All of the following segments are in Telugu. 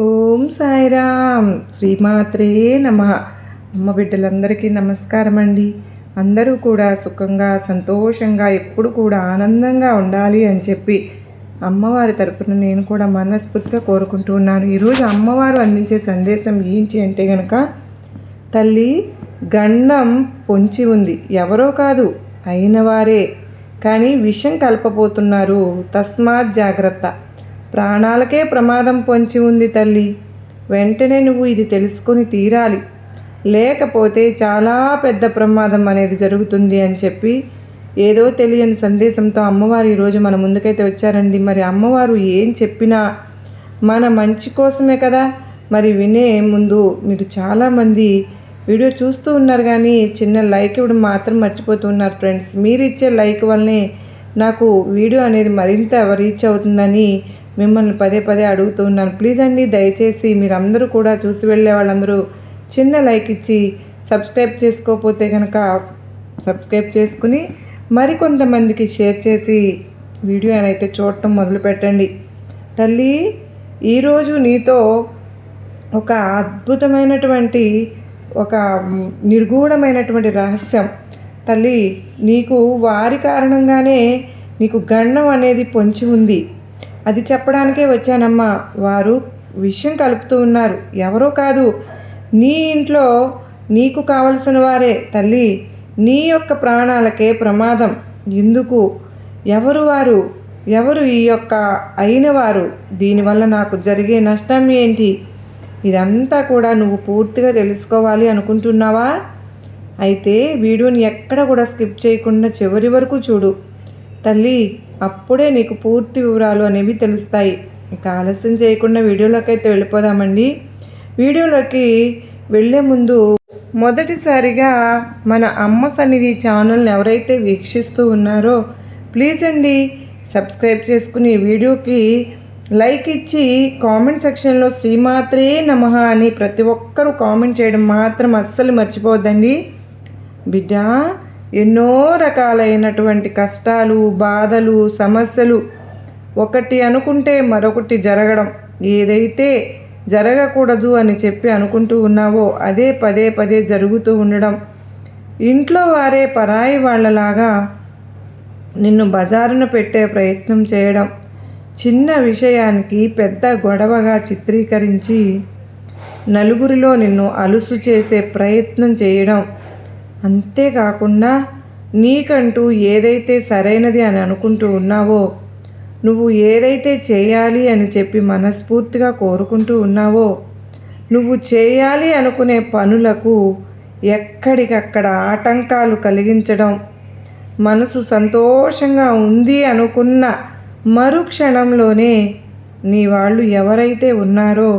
ఓం సాయిరామ్ శ్రీమాత్రే నమ. అమ్మ బిడ్డలందరికీ నమస్కారం అండి. అందరూ కూడా సుఖంగా సంతోషంగా ఎప్పుడు కూడా ఆనందంగా ఉండాలి అని చెప్పి అమ్మవారి తరపున నేను కూడా మనస్ఫూర్తిగా కోరుకుంటూ ఉన్నాను. ఈరోజు అమ్మవారు అందించే సందేశం ఏంటి అంటే గనక, తల్లి గండం పొంచి ఉంది, ఎవరో కాదు అయినవారే, కానీ విషం కలపబోతున్నారు, తస్మాత్ జాగ్రత్త, ప్రాణాలకే ప్రమాదం పొంచి ఉంది తల్లి, వెంటనే నువ్వు ఇది తెలుసుకొని తీరాలి, లేకపోతే చాలా పెద్ద ప్రమాదం అనేది జరుగుతుంది అని చెప్పి ఏదో తెలియని సందేశంతో అమ్మవారు ఈరోజు మన ముందుకైతే వచ్చారండి. మరి అమ్మవారు ఏం చెప్పినా మన మంచి కోసమే కదా. మరి వినే ముందు మీరు చాలామంది వీడియో చూస్తూ ఉన్నారు, కానీ చిన్న లైక్ ఇవ్వడం మాత్రం మర్చిపోతూ ఉన్నారు ఫ్రెండ్స్. మీరు ఇచ్చే లైక్ వల్లనే నాకు వీడియో అనేది మరింత రీచ్ అవుతుందని మిమ్మల్ని పదే పదే అడుగుతూ ఉన్నాను. ప్లీజ్ అండి, దయచేసి మీరందరూ కూడా చూసి వెళ్ళే వాళ్ళందరూ చిన్న లైక్ ఇచ్చి సబ్స్క్రైబ్ చేసుకోకపోతే కనుక సబ్స్క్రైబ్ చేసుకుని మరికొంతమందికి షేర్ చేసి వీడియో అయితే చూడటం మొదలు పెట్టండి. తల్లి, ఈరోజు నీతో ఒక అద్భుతమైనటువంటి ఒక నిర్గూఢమైనటువంటి రహస్యం. తల్లి, నీకు వారి కారణంగానే నీకు గండం అనేది పొంచి ఉంది, అది చెప్పడానికే వచ్చానమ్మా. వారు విషయం కలుపుతూ ఉన్నారు, ఎవరో కాదు నీ ఇంట్లో నీకు కావలసిన వారే తల్లి. నీ యొక్క ప్రాణాలకే ప్రమాదం. ఎందుకు? ఎవరు వారు? ఎవరు ఈ యొక్క అయినవారు? దీనివల్ల నాకు జరిగే నష్టం ఏంటి? ఇదంతా కూడా నువ్వు పూర్తిగా తెలుసుకోవాలి అనుకుంటున్నావా? అయితే వీడియోని ఎక్కడ కూడా స్కిప్ చేయకుండా చివరి వరకు చూడు తల్లి, అప్పుడే నీకు పూర్తి వివరాలు అనేవి తెలుస్తాయి. ఇక ఆలస్యం చేయకుండా వీడియోలోకి అయితే వెళ్ళిపోదామండి. వీడియోలోకి వెళ్ళే ముందు మొదటిసారిగా మన అమ్మ సన్నిధి ఛానల్ని ఎవరైతే వీక్షిస్తూ ఉన్నారో ప్లీజ్ అండి సబ్స్క్రైబ్ చేసుకుని వీడియోకి లైక్ ఇచ్చి కామెంట్ సెక్షన్లో శ్రీమాత్రే నమః అని ప్రతి ఒక్కరూ కామెంట్ చేయడం మాత్రం అస్సలు మర్చిపోవద్దండి. బిడ్డ, ఎన్నో రకాలైనటువంటి కష్టాలు, బాధలు, సమస్యలు ఒకటి అనుకుంటే మరొకటి జరగడం, ఏదైతే జరగకూడదు అని చెప్పి అనుకుంటూ ఉన్నావో అదే పదే పదే జరుగుతూ ఉండడం, ఇంట్లో వారే పరాయి వాళ్ళలాగా నిన్ను బజారున పెట్టే ప్రయత్నం చేయడం, చిన్న విషయానికి పెద్ద గొడవగా చిత్రీకరించి నలుగురిలో నిన్ను అలుసు చేసే ప్రయత్నం చేయడం, అంతేకాకుండా నీకంటూ ఏదైతే సరైనది అని అనుకుంటూ ఉన్నావో, నువ్వు ఏదైతే చేయాలి అని చెప్పి మనస్ఫూర్తిగా కోరుకుంటూ ఉన్నావో, నువ్వు చేయాలి అనుకునే పనులకు ఎక్కడికక్కడ ఆటంకాలు కలిగించడం, మనసు సంతోషంగా ఉంది అనుకున్న మరుక్షణంలోనే నీ వాళ్ళు ఎవరైతే ఉన్నారో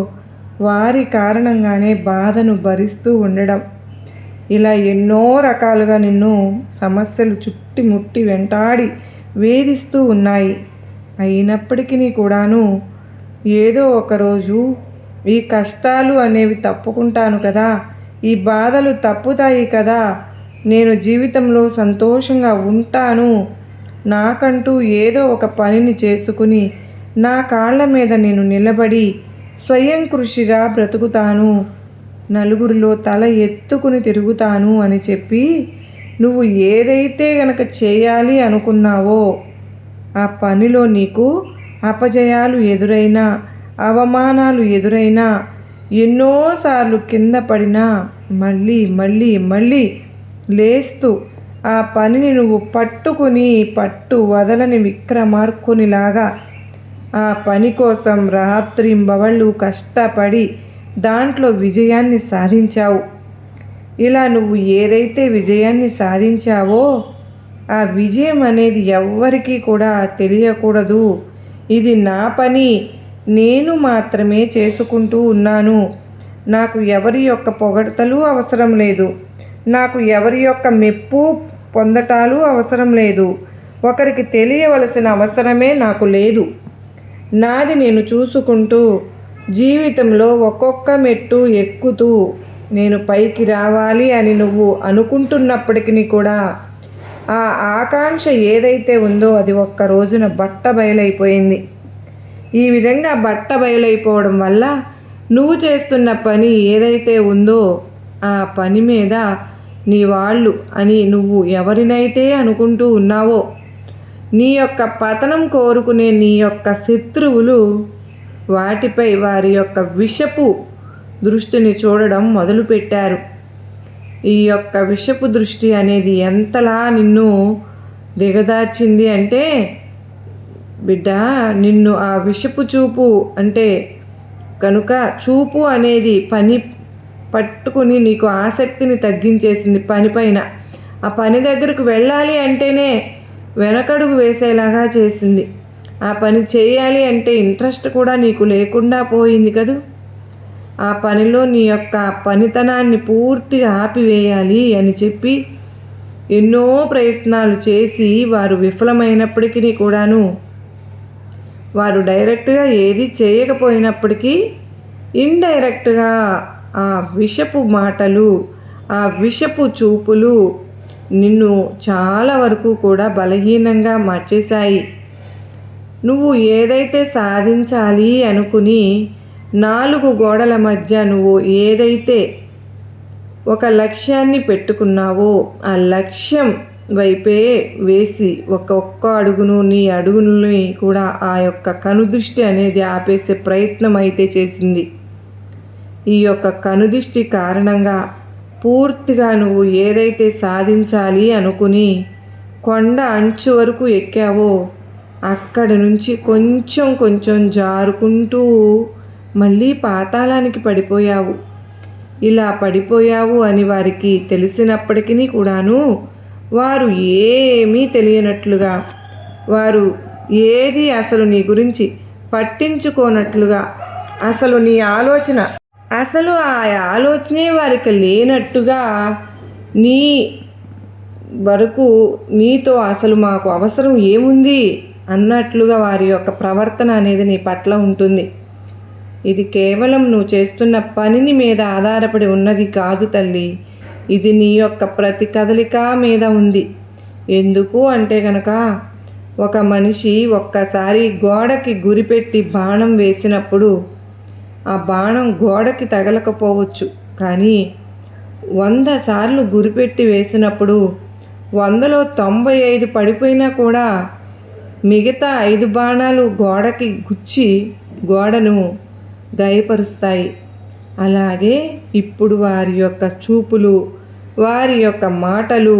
వారి కారణంగానే బాధను భరిస్తూ ఉండడం, ఇలా ఎన్నో రకాలుగా నిన్ను సమస్యలు చుట్టుముట్టి వెంటాడి వేధిస్తూ ఉన్నాయి. అయినప్పటికీ కూడాను ఏదో ఒకరోజు ఈ కష్టాలు అనేవి తప్పుకుంటాను కదా, ఈ బాధలు తప్పుతాయి కదా, నేను జీవితంలో సంతోషంగా ఉంటాను, నాకంటూ ఏదో ఒక పనిని చేసుకుని నా కాళ్ళ మీద నేను నిలబడి స్వయం కృషిగా బ్రతుకుతాను, నలుగురిలో తల ఎత్తుకుని తిరుగుతాను అని చెప్పి నువ్వు ఏదైతే గనక చేయాలి అనుకున్నావో ఆ పనిలో నీకు అపజయాలు ఎదురైనా, అవమానాలు ఎదురైనా, ఎన్నోసార్లు కింద పడినా మళ్ళీ మళ్ళీ మళ్ళీ లేస్తూ ఆ పనిని నువ్వు పట్టుకుని పట్టు వదలని విక్రమార్కునిలాగా ఆ పని కోసం రాత్రింబవళ్ళు కష్టపడి దాంట్లో విజయాన్ని సాధించావు. ఇలా నువ్వు ఏదైతే విజయాన్ని సాధించావో ఆ విజయం అనేది ఎవ్వరికీ కూడా తెలియకూడదు. ఇది నా పని, నేను మాత్రమే చేసుకుంటూ ఉన్నాను, నాకు ఎవరి యొక్క పొగడ్తలు అవసరం లేదు, నాకు ఎవరి యొక్క మెప్పు పొందటాలు అవసరం లేదు, ఒకరికి తెలియవలసిన అవసరమే నాకు లేదు, నాది నేను చూసుకుంటూ జీవితంలో ఒక్కొక్క మెట్టు ఎక్కుతూ నేను పైకి రావాలి అని నువ్వు అనుకుంటున్నప్పటికీ కూడా ఆ ఆకాంక్ష ఏదైతే ఉందో అది ఒక్క రోజున బట్ట బయలైపోయింది. ఈ విధంగా బట్ట బయలైపోవడం వల్ల నువ్వు చేస్తున్న పని ఏదైతే ఉందో ఆ పని మీద నీ వాళ్ళు అని నువ్వు ఎవరినైతే అనుకుంటూ ఉన్నావో, నీ యొక్క పతనం కోరుకునే నీ యొక్క శత్రువులు వాటిపై వారి యొక్క విషపు దృష్టిని చూడడం మొదలుపెట్టారు. ఈ యొక్క విషపు దృష్టి అనేది ఎంతలా నిన్ను దిగదార్చింది అంటే, బిడ్డ, నిన్ను ఆ విషపు చూపు అంటే కనుక చూపు అనేది పని పట్టుకుని నీకు ఆసక్తిని తగ్గించేసింది పనిపైన. ఆ పని దగ్గరకు వెళ్ళాలి అంటేనే వెనకడుగు వేసేలాగా చేసింది. ఆ పని చేయాలి అంటే ఇంట్రెస్ట్ కూడా నీకు లేకుండా పోయింది కదూ. ఆ పనిలో నీ యొక్క పనితనాన్ని పూర్తిగా ఆపివేయాలి అని చెప్పి ఎన్నో ప్రయత్నాలు చేసి వారు విఫలమైనప్పటికీ కూడాను, వారు డైరెక్ట్గా ఏది చేయకపోయినప్పటికీ ఇండైరెక్ట్గా ఆ విషపు మాటలు, ఆ విషపు చూపులు నిన్ను చాలా వరకు కూడా బలహీనంగా మార్చేశాయి. నువ్వు ఏదైతే సాధించాలి అనుకుని 4 గోడల మధ్య నువ్వు ఏదైతే ఒక లక్ష్యాన్ని పెట్టుకున్నావో ఆ లక్ష్యం వైపే వేసి ఒక్క అడుగును నీ అడుగుని కూడా ఆ యొక్క కనుదృష్టి అనేది ఆపేసే ప్రయత్నం అయితే చేసింది. ఈ యొక్క కనుదృష్టి కారణంగా పూర్తిగా నువ్వు ఏదైతే సాధించాలి అనుకుని కొండ అంచు వరకు ఎక్కావో అక్కడి నుంచి కొంచెం కొంచెం జారుకుంటూ మళ్ళీ పాతాళానికి పడిపోయావు. ఇలా పడిపోయావు అని వారికి తెలిసినప్పటికీ కూడాను వారు ఏమీ తెలియనట్లుగా, వారు ఏది అసలు నీ గురించి పట్టించుకోనట్లుగా, అసలు నీ ఆలోచన అసలు ఆ ఆలోచనే వారికి లేనట్టుగా నీ వరకు నీతో అసలు మాకు అవసరం ఏముంది అన్నట్లుగా వారి యొక్క ప్రవర్తన అనేది నీ పట్ల ఉంటుంది. ఇది కేవలం నువ్వు చేస్తున్న పనిని మీద ఆధారపడి ఉన్నది కాదు తల్లి. ఇది నీ యొక్క ప్రతి కదలిక మీద ఉంది. ఎందుకు అంటే కనుక ఒక మనిషి ఒక్కసారి గోడకి గురిపెట్టి బాణం వేసినప్పుడు ఆ బాణం గోడకి తగలకపోవచ్చు, కానీ 100 సార్లు గురిపెట్టి వేసినప్పుడు 100లో 95 పడిపోయినా కూడా మిగతా 5 బాణాలు గోడకి గుచ్చి గోడను గాయపరుస్తాయి. అలాగే ఇప్పుడు వారి యొక్క చూపులు, వారి యొక్క మాటలు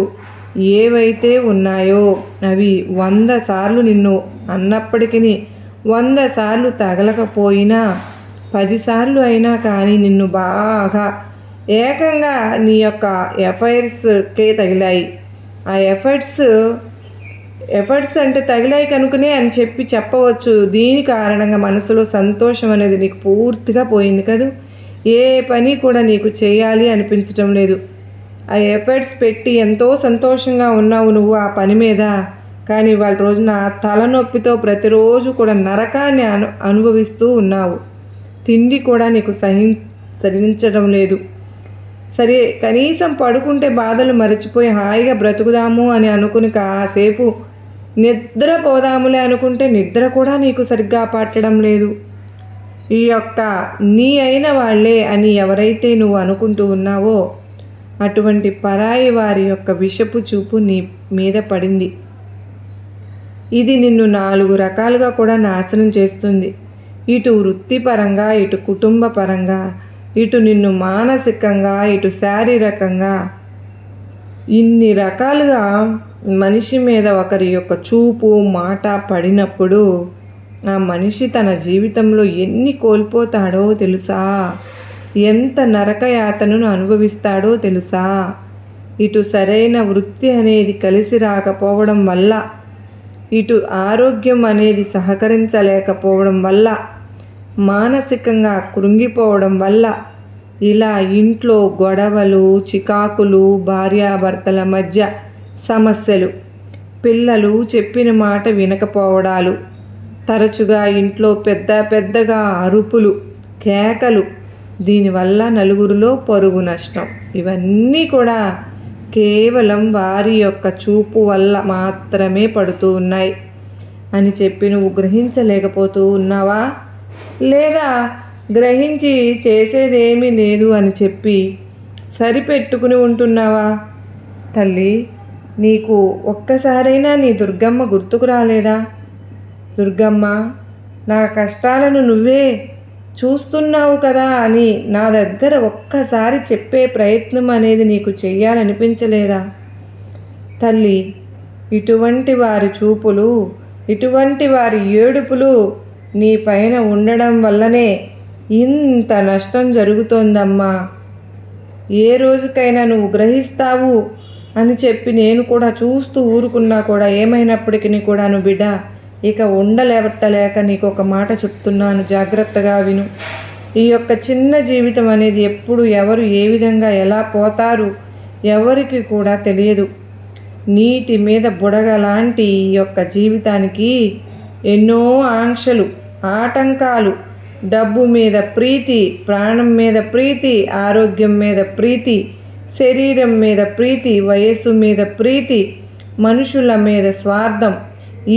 ఏవైతే ఉన్నాయో అవి 100 సార్లు నిన్ను అన్నప్పటికీ 100 సార్లు తగలకపోయినా 10 సార్లు అయినా కానీ నిన్ను బాగా ఏకంగా నీ యొక్క ఎఫైర్స్కే తగిలాయి. ఆ ఎఫర్ట్స్ అంటే తగిలాయి కనుకనే అని చెప్పవచ్చు. దీని కారణంగా మనసులో సంతోషం అనేది నీకు పూర్తిగా పోయింది కదూ. ఏ పని కూడా నీకు చేయాలి అనిపించటం లేదు. ఆ ఎఫర్ట్స్ పెట్టి ఎంతో సంతోషంగా ఉన్నావు నువ్వు ఆ పని మీద, కానీ వాళ్ళ రోజున తలనొప్పితో ప్రతిరోజు కూడా నరకాన్ని అనుభవిస్తూ ఉన్నావు. తిండి కూడా నీకు సహించడం లేదు. సరే, కనీసం పడుకుంటే బాధలు మరచిపోయి హాయిగా బ్రతుకుదాము అని అనుకుని కాసేపు నిద్రపోదాములే అనుకుంటే నిద్ర కూడా నీకు సరిగ్గా పట్టడం లేదు. ఈ యొక్క నీ అయిన వాళ్ళే అని ఎవరైతే నువ్వు అనుకుంటూ ఉన్నావో అటువంటి పరాయి వారి యొక్క విషపు చూపు నీ మీద పడింది. ఇది నిన్ను 4 రకాలుగా కూడా నాశనం చేస్తుంది. ఇటు వృత్తిపరంగా, ఇటు కుటుంబ పరంగా, ఇటు నిన్ను మానసికంగా, ఇటు శారీరకంగా, ఇన్ని రకాలుగా మనిషి మీద ఒకరి యొక్క చూపు మాట పడినప్పుడు ఆ మనిషి తన జీవితంలో ఎన్ని కోల్పోతాడో తెలుసా? ఎంత నరకయాతనను అనుభవిస్తాడో తెలుసా? ఇటు సరైన వృత్తి అనేది కలిసి రాకపోవడం వల్ల, ఇటు ఆరోగ్యం అనేది సహకరించలేకపోవడం వల్ల, మానసికంగా కృంగిపోవడం వల్ల, ఇలా ఇంట్లో గొడవలు, చికాకులు, భార్యాభర్తల మధ్య సమస్యలు, పిల్లలు చెప్పిన మాట వినకపోవడాలు, తరచుగా ఇంట్లో పెద్దగా అరుపులు, కేకలు, దీనివల్ల నలుగురిలో పరుగు నష్టం, ఇవన్నీ కూడా కేవలం వారి యొక్క చూపు వల్ల మాత్రమే పడుతూ ఉన్నాయి అని చెప్పి నువ్వు గ్రహించలేకపోతూ ఉన్నావా? లేదా గ్రహించి చేసేదేమీ లేదు అని చెప్పి సరిపెట్టుకుని ఉంటున్నావా? తల్లి, నీకు ఒక్కసారైనా నీ దుర్గమ్మ గుర్తుకు రాలేదా? దుర్గమ్మ, నా కష్టాలను నువ్వే చూస్తున్నావు కదా అని నా దగ్గర ఒక్కసారి చెప్పే ప్రయత్నం అనేది నీకు చెయ్యాలనిపించలేదా? తల్లి, ఇటువంటి వారి చూపులు, ఇటువంటి వారి ఏడుపులు నీ పైన ఉండడం వల్లనే ఇంత నష్టం జరుగుతోందమ్మా. ఏ రోజుకైనా నువ్వు గ్రహిస్తావు అని చెప్పి నేను కూడా చూస్తూ ఊరుకున్నా కూడా ఏమైనప్పటికీ కూడాను బిడ్డ, ఇక ఉండలేవట్టలేక నీకు ఒక మాట చెప్తున్నాను, జాగ్రత్తగా విను. ఈ యొక్క చిన్న జీవితం అనేది ఎప్పుడు ఎవరు ఏ విధంగా ఎలా పోతారు ఎవరికి కూడా తెలియదు. నీటి మీద బుడగ లాంటి ఈ యొక్క జీవితానికి ఎన్నో ఆంక్షలు, ఆటంకాలు, డబ్బు మీద ప్రీతి, ప్రాణం మీద ప్రీతి, ఆరోగ్యం మీద ప్రీతి, శరీరం మీద ప్రీతి, వయస్సు మీద ప్రీతి, మనుషుల మీద స్వార్థం,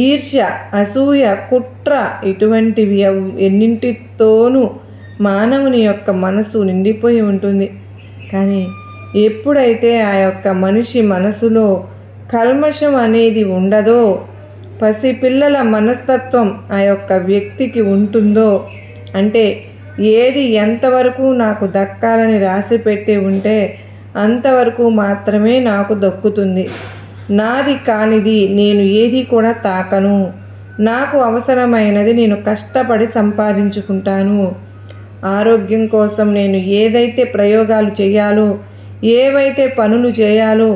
ఈర్ష్య, అసూయ, కుట్ర, ఇటువంటివి ఎన్నింటితోనూ మానవుని యొక్క మనసు నిండిపోయి ఉంటుంది. కానీ ఎప్పుడైతే ఆ యొక్క మనిషి మనసులో కల్మషం అనేది ఉండదో, పసిపిల్లల మనస్తత్వం ఆ యొక్క వ్యక్తికి ఉంటుందో, అంటే ఏది ఎంతవరకు నాకు దక్కాలని రాసి పెట్టి ఉంటే అంతవరకు మాత్రమే నాకు దక్కుతుంది, నాది కానిది నేను ఏది కూడా తాకను, నాకు అవసరమైనది నేను కష్టపడి సంపాదించుకుంటాను, ఆరోగ్యం కోసం నేను ఏదైతే ప్రయోగాలు చేయాలో, ఏవైతే పనులు చేయాలో,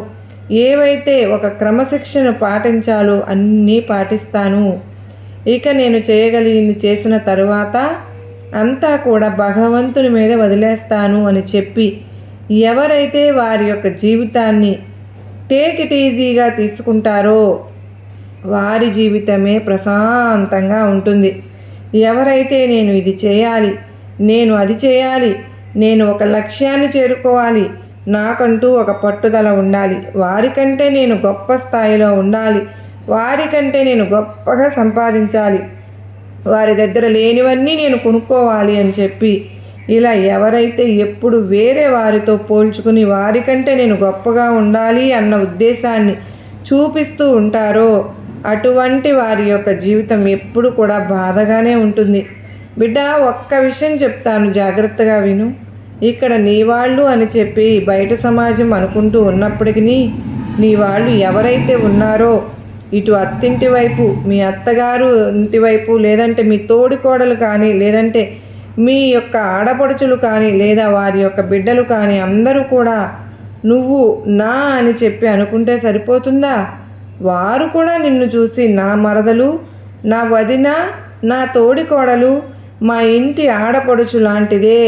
ఏవైతే ఒక క్రమశిక్షణ పాటించాలో అన్నీ పాటిస్తాను, ఇక నేను చేయగలిగింది చేసిన తరువాత అంతా కూడా భగవంతుని మీద వదిలేస్తాను అని చెప్పి ఎవరైతే వారి యొక్క జీవితాన్ని టేక్ ఇట్ ఈజీగా తీసుకుంటారో వారి జీవితమే ప్రశాంతంగా ఉంటుంది. ఎవరైతే నేను ఇది చేయాలి, నేను అది చేయాలి, నేను ఒక లక్ష్యాన్ని చేరుకోవాలి, నాకంటూ ఒక పట్టుదల ఉండాలి, వారికంటే నేను గొప్ప స్థాయిలో ఉండాలి, వారికంటే నేను గొప్పగా సంపాదించాలి, వారి దగ్గర లేనివన్నీ నేను కొనుక్కోవాలి అని చెప్పి ఇలా ఎవరైతే ఎప్పుడు వేరే వారితో పోల్చుకుని వారికంటే నేను గొప్పగా ఉండాలి అన్న ఉద్దేశాన్ని చూపిస్తూ ఉంటారో అటువంటి వారి యొక్క జీవితం ఎప్పుడు కూడా బాధగానే ఉంటుంది. బిడ్డ, ఒక్క విషయం చెప్తాను, జాగ్రత్తగా విను. ఇక్కడ నీ వాళ్ళు అని చెప్పి బయట సమాజం అనుకుంటూ ఉన్నప్పటికీ నీ వాళ్ళు ఎవరైతే ఉన్నారో ఇటు అత్తింటి వైపు, మీ అత్తగారు ఇంటి వైపు, లేదంటే మీ తోడికోడలు కానీ, లేదంటే మీ యొక్క ఆడపడుచులు కానీ, లేదా వారి యొక్క బిడ్డలు కానీ అందరూ కూడా నువ్వు నా అని చెప్పి అనుకుంటే సరిపోతుందా? వారు కూడా నిన్ను చూసి నా మరదలు, నా వదిన, నా తోడికోడలు, మా ఇంటి ఆడపడుచు లాంటిదే,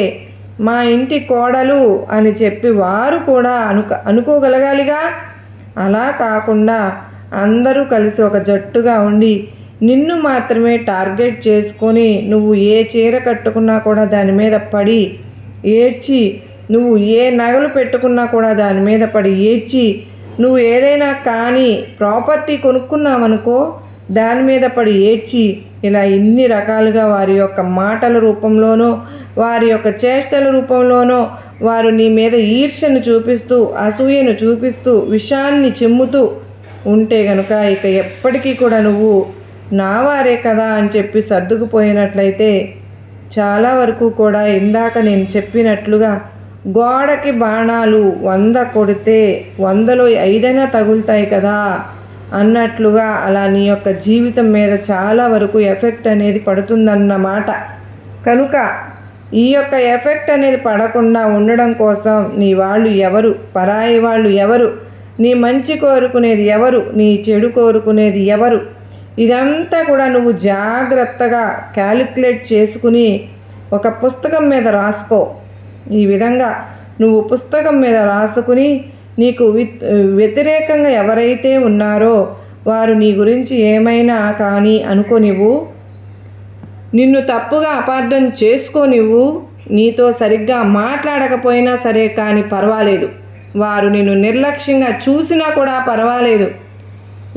మా ఇంటి కోడలు అని చెప్పి వారు కూడా అనుకోగలగాలిగా. అలా కాకుండా అందరూ కలిసి ఒక జట్టుగా ఉండి నిన్ను మాత్రమే టార్గెట్ చేసుకొని నువ్వు ఏ చీర కట్టుకున్నా కూడా దాని మీద పడి ఏడ్చి, నువ్వు ఏ నగలు పెట్టుకున్నా కూడా దాని మీద పడి ఏడ్చి, నువ్వు ఏదైనా కానీ ప్రాపర్టీ కొనుక్కున్నావనుకో దాని మీద పడి ఏడ్చి, ఇలా ఇన్ని రకాలుగా వారి యొక్క మాటల రూపంలోనో వారి యొక్క చేష్టల రూపంలోనో వారు నీ మీద ఈర్ష్యను చూపిస్తూ, అసూయను చూపిస్తూ, విషాన్ని చిమ్ముతూ ఉంటే గనుక ఇక ఎప్పటికీ కూడా నువ్వు నా వారే కదా అని చెప్పి సర్దుకుపోయినట్లయితే చాలా వరకు కూడా ఇందాక నేను చెప్పినట్లుగా గోడకి బాణాలు 100 కొడితే 100లో 5 తగులుతాయి కదా అన్నట్లుగా అలా నీ యొక్క జీవితం మీద చాలా వరకు ఎఫెక్ట్ అనేది పడుతుందన్నమాట. కనుక ఈ యొక్క ఎఫెక్ట్ అనేది పడకుండా ఉండడం కోసం నీ వాళ్ళు ఎవరు, పరాయి వాళ్ళు ఎవరు, నీ మంచి కోరుకునేది ఎవరు, నీ చెడు కోరుకునేది ఎవరు, ఇదంతా కూడా నువ్వు జాగ్రత్తగా క్యాలిక్యులేట్ చేసుకుని ఒక పుస్తకం మీద రాసుకో. ఈ విధంగా నువ్వు పుస్తకం మీద రాసుకుని నీకు వ్యతిరేకంగా ఎవరైతే ఉన్నారో వారు నీ గురించి ఏమైనా కానీ అనుకోనివ్వు, నిన్ను తప్పుగా అపార్థం చేసుకోనివ్వు, నీతో సరిగ్గా మాట్లాడకపోయినా సరే కానీ పర్వాలేదు, వారు నిన్ను నిర్లక్ష్యంగా చూసినా కూడా పర్వాలేదు,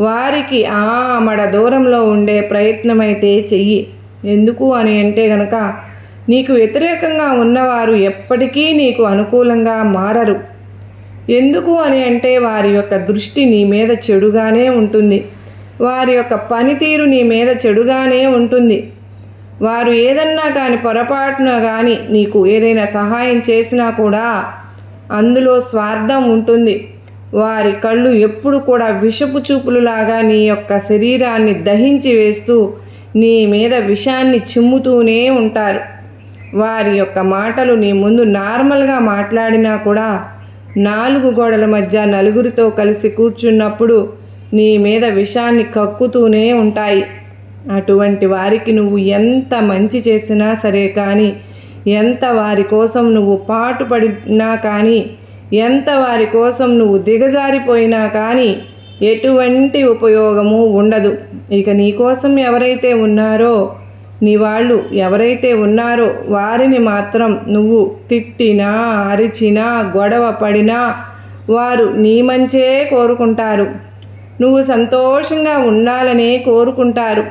వారికి ఆమడ దూరంలో ఉండే ప్రయత్నమైతే చెయ్యి. ఎందుకు అని అంటే గనక నీకు వ్యతిరేకంగా ఉన్నవారు ఎప్పటికీ నీకు అనుకూలంగా మారరు. ఎందుకు అని అంటే వారి యొక్క దృష్టి నీ మీద చెడుగానే ఉంటుంది. వారి యొక్క పనితీరు నీ మీద చెడుగానే ఉంటుంది. వారు ఏదన్నా కానీ పొరపాటున కానీ నీకు ఏదైనా సహాయం చేసినా కూడా అందులో స్వార్థం ఉంటుంది. వారి కళ్ళు ఎప్పుడు కూడా విషపు చూపులులాగా నీ యొక్క శరీరాన్ని దహించి వేస్తూ నీ మీద విషాన్ని చిమ్ముతూనే ఉంటారు. వారి యొక్క మాటలు నీ ముందు నార్మల్గా మాట్లాడినా కూడా 4 గోడల మధ్య నలుగురితో కలిసి కూర్చున్నప్పుడు నీ మీద విషాన్ని కక్కుతూనే ఉంటాయి. అటువంటి వారికి నువ్వు ఎంత మంచి చేసినా సరే కానీ, ఎంత వారి కోసం నువ్వు పాటుపడినా కానీ, ఎంత వారి కోసం నువ్వు దిగజారిపోయినా కానీ ఎటువంటి ఉపయోగము ఉండదు. ఇక నీ కోసం ఎవరైతే ఉన్నారో, నీ వాళ్ళు ఎవరైతే ఉన్నారో వారిని మాత్రం నువ్వు తిట్టినా, అరిచినా, గొడవ పడినా వారు నీ మంచే కోరుకుంటారు. నువ్వు సంతోషంగా ఉండాలనే కోరుకుంటారు.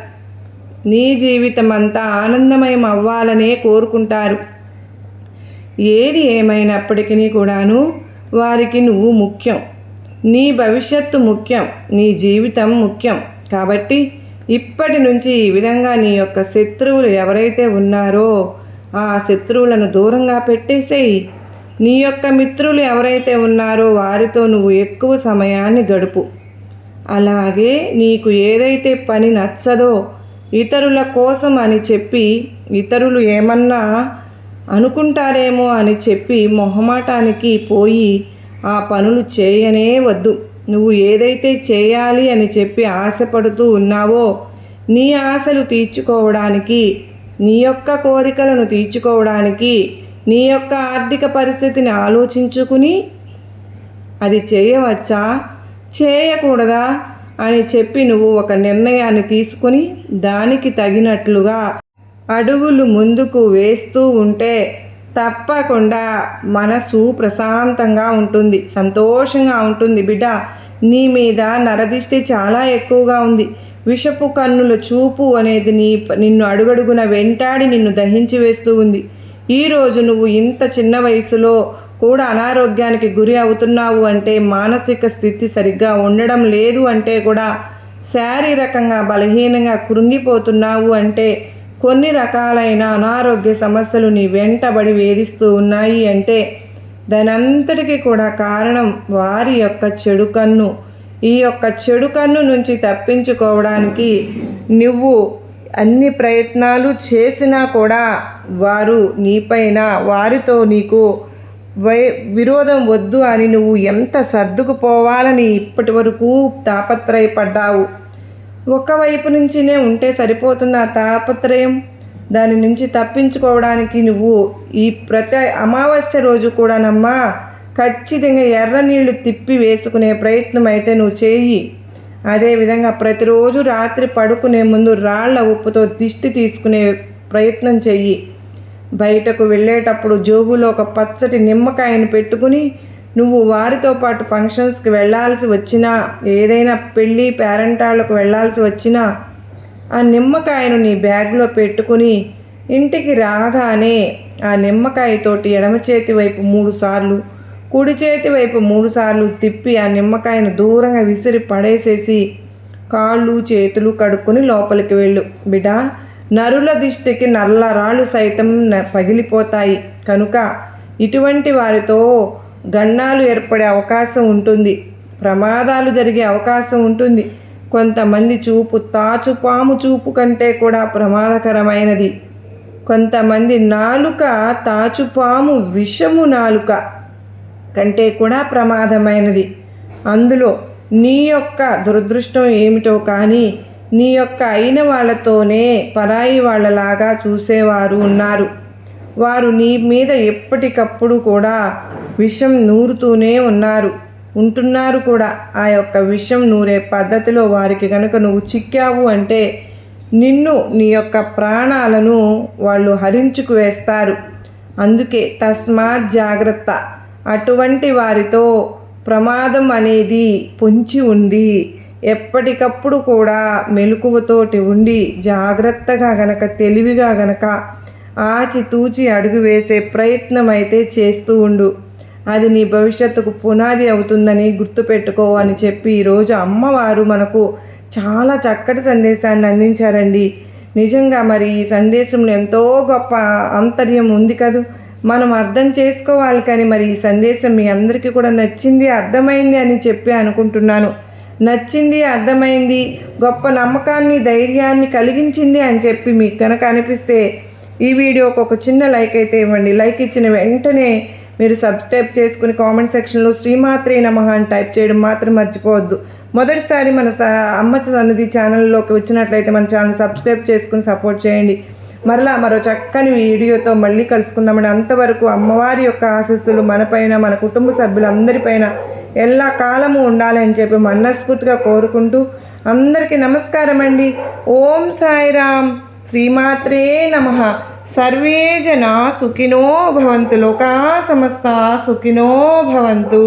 నీ జీవితం అంతా ఆనందమయం అవ్వాలనే కోరుకుంటారు. ఏది ఏమైనప్పటికీ కూడాను వారికి నువ్వు ముఖ్యం. నీ భవిష్యత్తు ముఖ్యం. నీ జీవితం ముఖ్యం. కాబట్టి ఇప్పటి నుంచి ఈ విధంగా నీ యొక్క శత్రువులు ఎవరైతే ఉన్నారో ఆ శత్రువులను దూరంగా పెట్టేసేయి. నీ యొక్క మిత్రులు ఎవరైతే ఉన్నారో వారితో నువ్వు ఎక్కువ సమయాన్ని గడుపు. అలాగే నీకు ఏదైతే పని నచ్చదో ఇతరుల కోసం అని చెప్పి, ఇతరులు ఏమన్నా అనుకుంటారేమో అని చెప్పి మొహమాటానికి పోయి ఆ పనులు చేయనే వద్దు. నువ్వు ఏదైతే చేయాలి అని చెప్పి ఆశపడుతూ ఉన్నావో నీ ఆశలు తీర్చుకోవడానికి, నీ యొక్క కోరికలను తీర్చుకోవడానికి, నీ యొక్క ఆర్థిక పరిస్థితిని ఆలోచించుకుని అది చేయవచ్చా, చేయకూడదా అని చెప్పి నువ్వు ఒక నిర్ణయాన్ని తీసుకుని దానికి తగినట్లుగా అడుగులు ముందుకు వేస్తూ ఉంటే తప్పకుండా మనసు ప్రశాంతంగా ఉంటుంది, సంతోషంగా ఉంటుంది. బిడ్డ, నీ మీద నరదిష్టి చాలా ఎక్కువగా ఉంది. విషపు కన్నుల చూపు అనేది నిన్ను అడుగడుగున వెంటాడి నిన్ను దహించి వేస్తూ ఉంది. ఈరోజు నువ్వు ఇంత చిన్న వయసులో కూడా అనారోగ్యానికి గురి అవుతున్నావు అంటే, మానసిక స్థితి సరిగ్గా ఉండడం లేదు అంటే కూడా, శారీరకంగా బలహీనంగా కృంగిపోతున్నావు అంటే, కొన్ని రకాలైన అనారోగ్య సమస్యలు నీ వెంటబడి వేధిస్తూ ఉన్నాయి అంటే దానంతటికీ కూడా కారణం వారి యొక్క చెడు కన్ను. ఈ యొక్క చెడు కన్ను నుంచి తప్పించుకోవడానికి నువ్వు అన్ని ప్రయత్నాలు చేసినా కూడా వారు నీపైన, వారితో నీకు విరోధం వద్దు అని నువ్వు ఎంత సర్దుకుపోవాలని ఇప్పటి వరకు తాపత్రయపడ్డావు. ఒకవైపు నుంచినే ఉంటే సరిపోతుంది ఆ తాపత్రయం. దాని నుంచి తప్పించుకోవడానికి నువ్వు ఈ ప్రతి అమావాస్య రోజు కూడానమ్మా ఖచ్చితంగా ఎర్ర నీళ్లు తిప్పి వేసుకునే ప్రయత్నం అయితే నువ్వు చేయి. అదేవిధంగా ప్రతిరోజు రాత్రి పడుకునే ముందు రాళ్ల ఉప్పుతో దిష్టి తీసుకునే ప్రయత్నం చెయ్యి. బయటకు వెళ్ళేటప్పుడు జోబులో ఒక పచ్చటి నిమ్మకాయను పెట్టుకుని నువ్వు వారితో పాటు ఫంక్షన్స్కి వెళ్ళాల్సి వచ్చినా, ఏదైనా పెళ్ళి పేరెంటాళ్ళకు వెళ్ళాల్సి వచ్చినా ఆ నిమ్మకాయను నీ బ్యాగ్లో పెట్టుకుని ఇంటికి రాగానే ఆ నిమ్మకాయతోటి ఎడమ చేతి వైపు 3 సార్లు, కుడి చేతి వైపు 3 సార్లు తిప్పి ఆ నిమ్మకాయను దూరంగా విసిరి పడేసేసి కాళ్ళు చేతులు కడుక్కొని లోపలికి వెళ్ళు. బిడ్డ, నరుల దిష్టికి నల్ల రాళ్ళు సైతం పగిలిపోతాయి కనుక ఇటువంటి వారితో గన్నాలు ఏర్పడే అవకాశం ఉంటుంది, ప్రమాదాలు జరిగే అవకాశం ఉంటుంది. కొంతమంది చూపు తాచుపాము చూపు కంటే కూడా ప్రమాదకరమైనది. కొంతమంది నాలుక తాచుపాము విషము నాలుక కంటే కూడా ప్రమాదమైనది. అందులో నీ యొక్క దురదృష్టం ఏమిటో కానీ నీ యొక్క అయిన వాళ్ళతోనే పరాయి వాళ్ళలాగా చూసేవారు ఉన్నారు. వారు నీ మీద ఎప్పటికప్పుడు కూడా విషం నూరుతూనే ఉంటున్నారు కూడా. ఆ యొక్క విషం నూరే పద్ధతిలో వారికి కనుక నువ్వు చిక్కావు అంటే నిన్ను, నీ యొక్క ప్రాణాలను వాళ్ళు హరించుకు వేస్తారు. అందుకే తస్మాత్ జాగ్రత్త. అటువంటి వారితో ప్రమాదం అనేది పొంచి ఉంది. ఎప్పటికప్పుడు కూడా మెలకువతోటి ఉండి జాగ్రత్తగా గనక, తెలివిగా గనక ఆచితూచి అడుగు వేసే ప్రయత్నం అయితే చేస్తూ ఉండు. అది నీ భవిష్యత్తుకు పునాది అవుతుందని గుర్తుపెట్టుకో అని చెప్పి ఈరోజు అమ్మవారు మనకు చాలా చక్కటి సందేశాన్ని అందించారండి. నిజంగా మరి ఈ సందేశంలో ఎంతో గొప్ప ఆంతర్యం ఉంది కదూ. మనం అర్థం చేసుకోవాలి. కానీ మరి ఈ సందేశం మీ అందరికీ కూడా నచ్చింది, అర్థమైంది అని చెప్పి అనుకుంటున్నాను. నచ్చింది, అర్థమైంది, గొప్ప నమ్మకాన్ని, ధైర్యాన్ని కలిగించింది అని చెప్పి మీకు కనుక అనిపిస్తే ఈ వీడియోకి ఒక చిన్న లైక్ అయితే ఇవ్వండి. లైక్ ఇచ్చిన వెంటనే మీరు సబ్స్క్రైబ్ చేసుకుని కామెంట్ సెక్షన్లో శ్రీమాత్రే నమః అని టైప్ చేయడం మాత్రం మర్చిపోవద్దు. మొదటిసారి మన అమ్మ సన్నిధి ఛానల్లోకి వచ్చినట్లయితే మన ఛానల్ సబ్స్క్రైబ్ చేసుకుని సపోర్ట్ చేయండి. మరలా మరో చక్కని వీడియోతో మళ్ళీ కలుసుకుందామని. అంతవరకు అమ్మవారి యొక్క ఆశీస్సులు మనపైన, మన కుటుంబ సభ్యులందరిపైన ఎల్లా కాలము ఉండాలని చెప్పి మనస్ఫూర్తిగా కోరుకుంటూ అందరికీ నమస్కారం అండి. ఓం సాయిరామ్. శ్రీమాత్రే నమః. సర్వే జనా సుఖినో భవంతు. లోకా సమస్తా సుఖినో భవంతు.